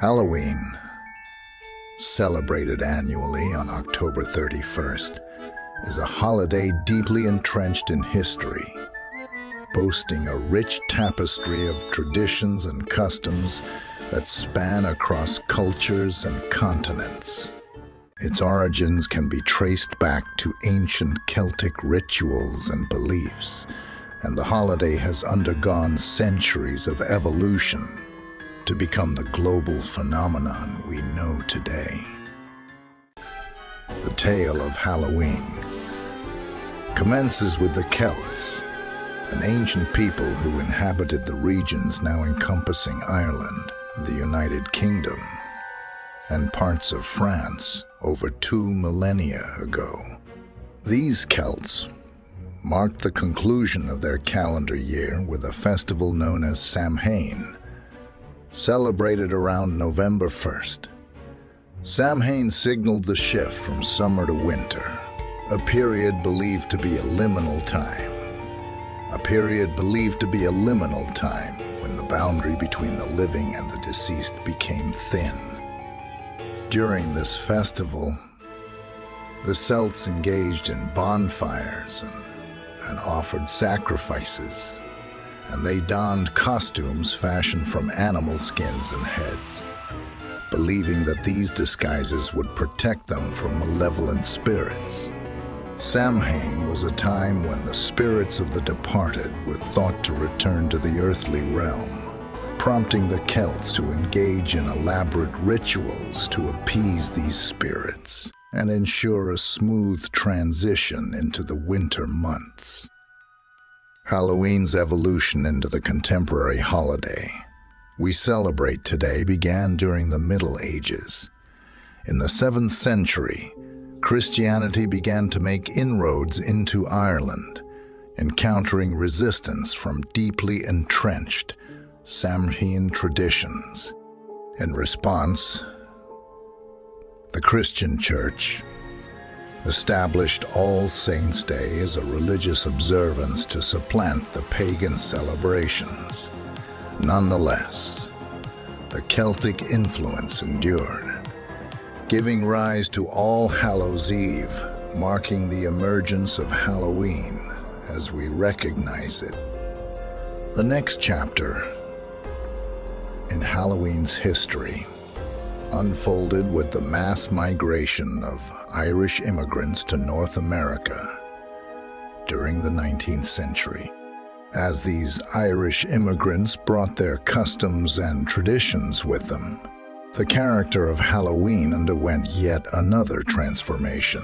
Halloween, celebrated annually on October 31st, is a holiday deeply entrenched in history, boasting a rich tapestry of traditions and customs that span across cultures and continents. Its origins can be traced back to ancient Celtic rituals and beliefs, and the holiday has undergone centuries of evolution to become the global phenomenon we know today. The tale of Halloween commences with the Celts, an ancient people who inhabited the regions now encompassing Ireland, the United Kingdom, and parts of France over 2 millennia ago. These Celts marked the conclusion of their calendar year with a festival known as Samhain, celebrated around November 1st. Samhain signaled the shift from summer to winter, a period believed to be a liminal time. When the boundary between the living and the deceased became thin. During this festival, the Celts engaged in bonfires and offered sacrifices, and they donned costumes fashioned from animal skins and heads, believing that these disguises would protect them from malevolent spirits. Samhain was a time when the spirits of the departed were thought to return to the earthly realm, prompting the Celts to engage in elaborate rituals to appease these spirits and ensure a smooth transition into the winter months. Halloween's evolution into the contemporary holiday we celebrate today began during the Middle Ages. In the 7th century, Christianity began to make inroads into Ireland, encountering resistance from deeply entrenched Samhain traditions. In response, the Christian Church established All Saints' Day as a religious observance to supplant the pagan celebrations. Nonetheless, the Celtic influence endured, giving rise to All Hallows' Eve, marking the emergence of Halloween as we recognize it. The next chapter in Halloween's history unfolded with the mass migration of Irish immigrants to North America during the 19th century. As these Irish immigrants brought their customs and traditions with them, the character of Halloween underwent yet another transformation,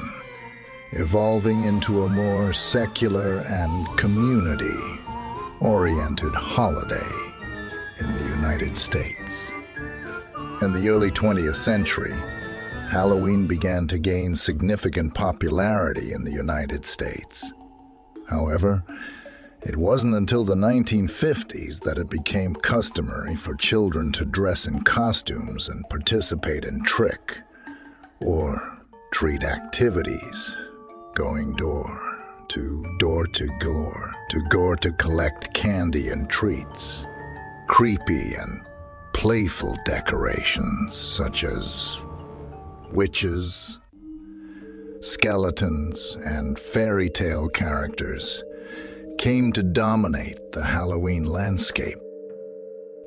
evolving into a more secular and community-oriented holiday in the United States. In the early 20th century, Halloween began to gain significant popularity in the United States. However, it wasn't until the 1950s that it became customary for children to dress in costumes and participate in trick or treat activities, going door to door to collect candy and treats. Creepy and playful decorations such as witches, skeletons, and fairy tale characters came to dominate the Halloween landscape.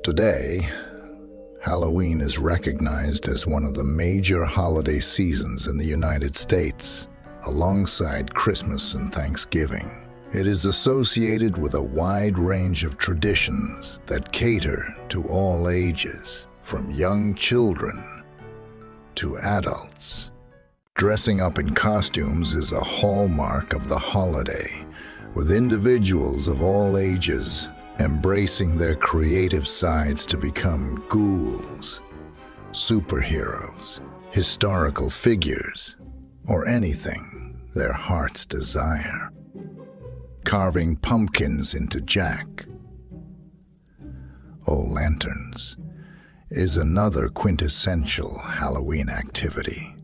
Today, Halloween is recognized as one of the major holiday seasons in the United States, alongside Christmas and Thanksgiving. It is associated with a wide range of traditions that cater to all ages, from young children to adults. Dressing up in costumes is a hallmark of the holiday, with individuals of all ages embracing their creative sides to become ghouls, superheroes, historical figures, or anything their hearts desire. Carving pumpkins into JackOLanterns is another quintessential Halloween activity.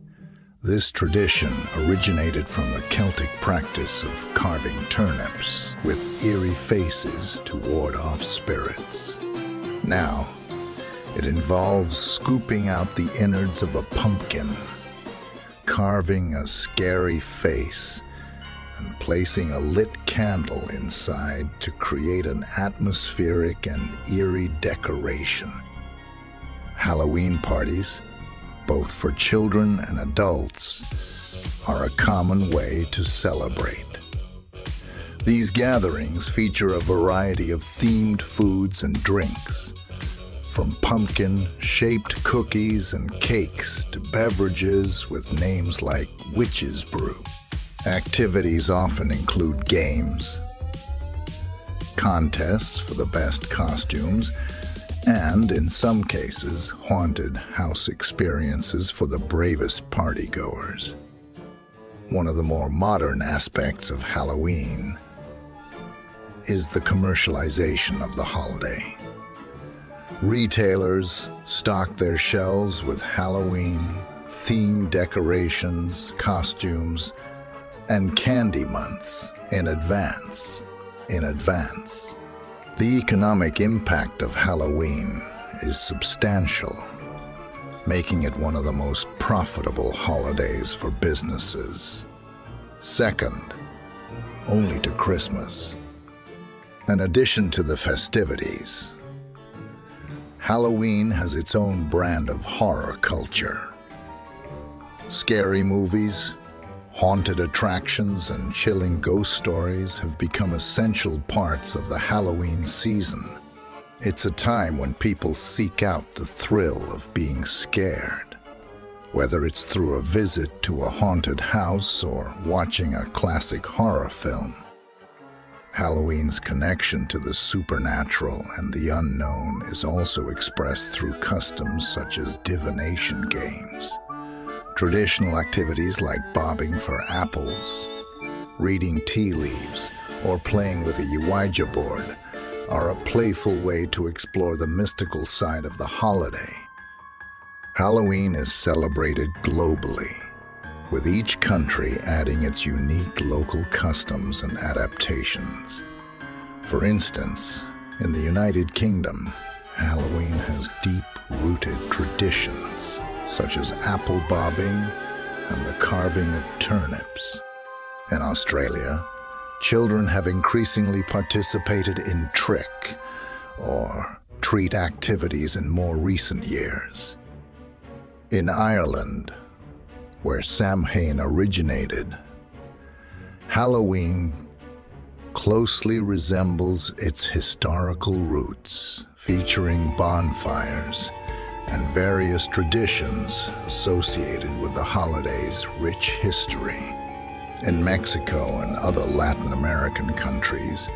This tradition originated from the Celtic practice of carving turnips with eerie faces to ward off spirits. Now, It involves scooping out the innards of a pumpkin, carving a scary face, and placing a lit candle inside to create an atmospheric and eerie decoration. Halloween parties, both for children and adults, are a common way to celebrate. These gatherings feature a variety of themed foods and drinks, from pumpkin-shaped cookies and cakes to beverages with names like Witch's Brew. Activities often include games, contests for the best costumes, and, in some cases, haunted house experiences for the bravest partygoers. One of the more modern aspects of Halloween is the commercialization of the holiday. Retailers stock their shelves with Halloween-themed decorations, costumes, and candy months in advance. The economic impact of Halloween is substantial, making it one of the most profitable holidays for businesses, second only to Christmas. In addition to the festivities, Halloween has its own brand of horror culture. Scary movies, haunted attractions, and chilling ghost stories have become essential parts of the Halloween season. It's a time when people seek out the thrill of being scared, whether it's through a visit to a haunted house or watching a classic horror film. Halloween's connection to the supernatural and the unknown is also expressed through customs such as divination games. Traditional activities like bobbing for apples, reading tea leaves, or playing with a Ouija board are a playful way to explore the mystical side of the holiday. Halloween is celebrated globally, with each country adding its unique local customs and adaptations. For instance, in the United Kingdom, Halloween has deep-rooted traditions, such as apple bobbing and the carving of turnips. In Australia, children have increasingly participated in trick or treat activities in more recent years. In Ireland, where Samhain originated, Halloween closely resembles its historical roots, featuring bonfires and various traditions associated with the holiday's rich history. In Mexico and other Latin American countries,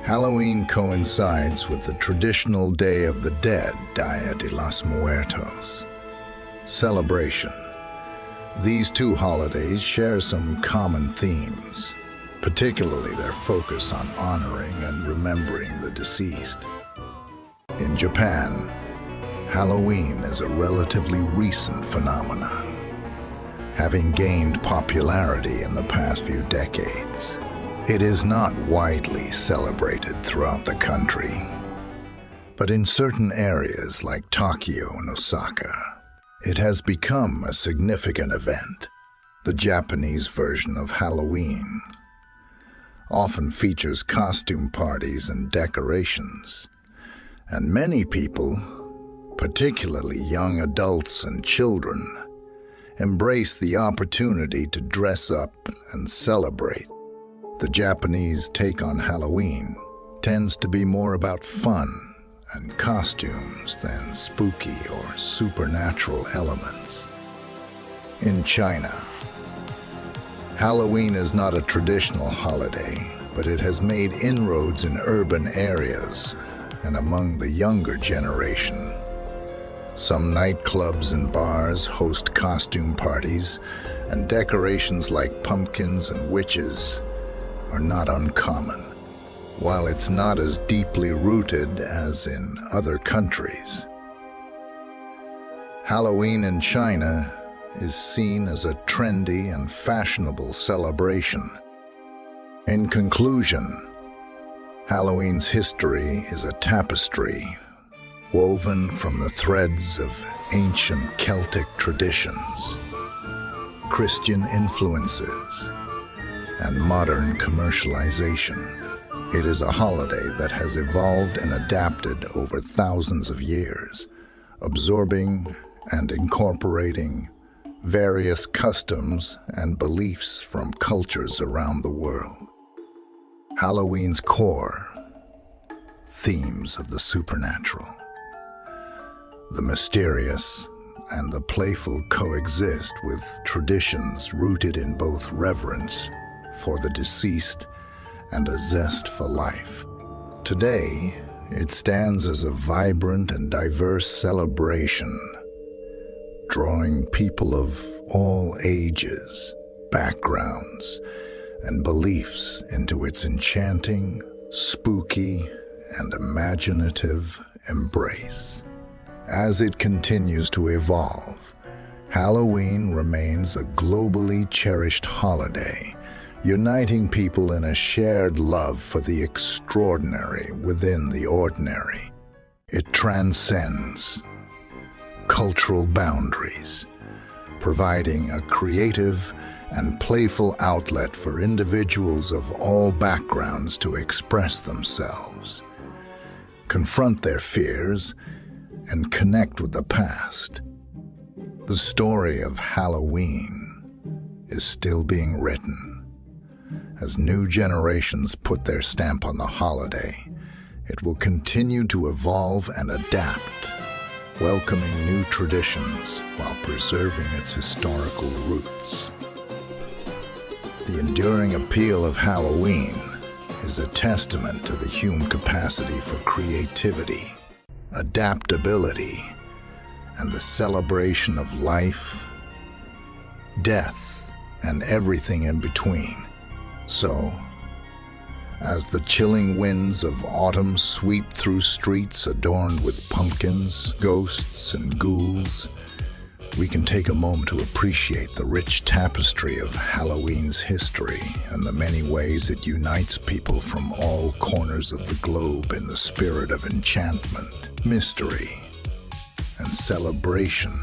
Halloween coincides with the traditional Day of the Dead, Dia de los Muertos, celebration. These two holidays share some common themes, particularly their focus on honoring and remembering the deceased. In Japan, Halloween is a relatively recent phenomenon, having gained popularity in the past few decades. It is not widely celebrated throughout the country, but in certain areas like Tokyo and Osaka, it has become a significant event. The Japanese version of Halloween often features costume parties and decorations, and many people, particularly young adults and children, embrace the opportunity to dress up and celebrate. The Japanese take on Halloween tends to be more about fun and costumes than spooky or supernatural elements. In China, Halloween is not a traditional holiday, but it has made inroads in urban areas and among the younger generation. Some nightclubs and bars host costume parties, and decorations like pumpkins and witches are not uncommon. While it's not as deeply rooted as in other countries, Halloween in China is seen as a trendy and fashionable celebration. In conclusion, Halloween's history is a tapestry woven from the threads of ancient Celtic traditions, Christian influences, and modern commercialization. It is a holiday that has evolved and adapted over thousands of years, absorbing and incorporating various customs and beliefs from cultures around the world. Halloween's core themes of the supernatural, the mysterious, and the playful coexist with traditions rooted in both reverence for the deceased and a zest for life. Today, it stands as a vibrant and diverse celebration, drawing people of all ages, backgrounds, and beliefs into its enchanting, spooky, and imaginative embrace. As it continues to evolve, Halloween remains a globally cherished holiday, uniting people in a shared love for the extraordinary within the ordinary. It transcends cultural boundaries, providing a creative and playful outlet for individuals of all backgrounds to express themselves, confront their fears, and connect with the past. The story of Halloween is still being written. As new generations put their stamp on the holiday, it will continue to evolve and adapt, welcoming new traditions while preserving its historical roots. The enduring appeal of Halloween is a testament to the human capacity for creativity, adaptability, and the celebration of life, death, and everything in between. So, as the chilling winds of autumn sweep through streets adorned with pumpkins, ghosts, and ghouls, we can take a moment to appreciate the rich tapestry of Halloween's history and the many ways it unites people from all corners of the globe in the spirit of enchantment, mystery, and celebration.